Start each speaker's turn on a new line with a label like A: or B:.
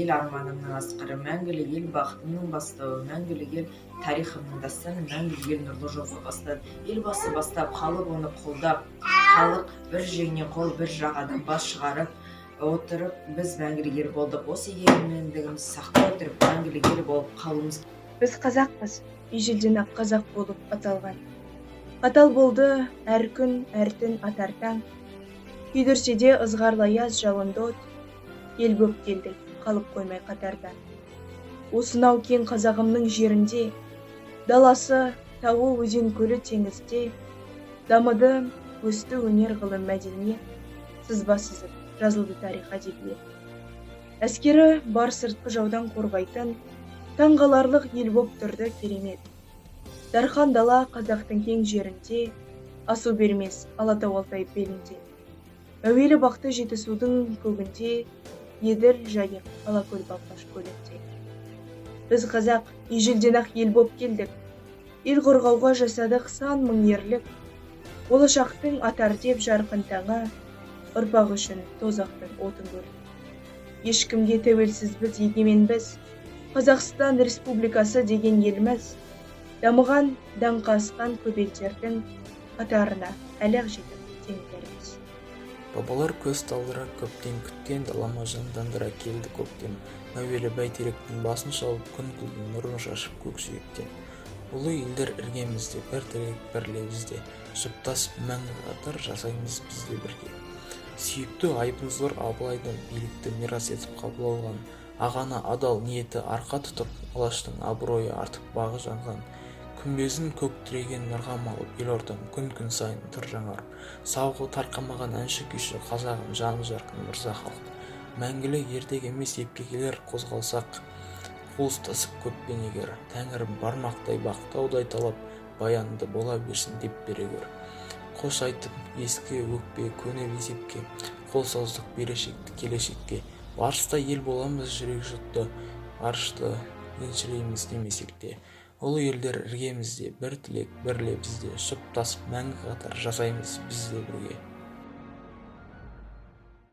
A: ел арманымның асқары, мәңгілік ел бақытымның бастауы, мәңгілік ел тарихымның дастаны, мәңгілік ел нұрлы жолға бастады. Елбасы бастап, халық оны қолдап, халық бір жеңнен қол, бір жағадан бас шығарып отырып, біз мәңгілік ел болдық. Осы егемендігімізді сақтай отырып, мәңгілік ел болып қалуымыз.
B: Біз қазақпыз, ежелден ақ қазақ болып аталған. Қатал болды әр күн, әр түн атар таң. Күйдірсе де ызғарлы аяз жалынды от, ел боп келдік, қалып қоймай қатарда. Осынау кең қазағымның жерінде, даласы, тауы, өзен, көлі, теңізде, дамыды, өсті өнер, ғылым, мәдениет, сызба сызып, жазылды тарих, әдебиет. Әскері бар сыртқы жаудан қорғайтын, таңғаларлық ел боп тұрды керемет. Дархан дала қазақтың кең жерінде, асу бермес Алатау Алтай белінде. Әуелі бақты Жетісудың көгінде, Еділ, Жайық, Алакөл, Балқаш көлінде. Біз қазақ ежелден ақ ел боп келдік. Ел қорғауға жасадық сан мың ерлік. Болашақтың атар деп жарқын таңы, ұрпақ үшін тозақтың отын көрдік. Ешкімге тәуелсіз біз, егемен біз. Қазақстан Республикасы деген еліміз. Дамыған, даңқы асқан көп елдердің қатарына әлі жетіп теңдеріміз.
C: Бабалар көз талдыра көптен күткен, далама жандандыра келді көктем. Әуелі бәйтеректің басын шалып, күн күлдің нұрын шашып көкжиектен. Ұлы елдер іргемізде, бір тірек бір лебізде, жұптасып мәңгі қатар жасаймыз бізде бірге. Сүйікті айбынзор Абылайдан билікті мирас етіп қабыл алған, ағаны адал ниеті арқа тұтып, алаштың абыройы артып бағы жанған. Күмбезін көк тіреген нұрға малып, елордам күн сайын тұр жаңарып. Сауғы тарқамаған әнші күйші қазағым жаны жарқын мырза халық. Мәңгілі ертек емес епке келер қозғалсақ, қол ұстасып көппен егер. Тәңірім бармақтай бақтаудай талап, баянды бола берсін деп бере көр. Қош айтып ескі өкпе көне есепке, қол создық берешекті келешекке. Барыста ел боламыз жүрек жұтты, арышты еншілейміз демесек те. Ұлы елдер іргемізде, бір тілек бір лебізде, жұптасып мәңгі қатар жасаймыз бізде бірге.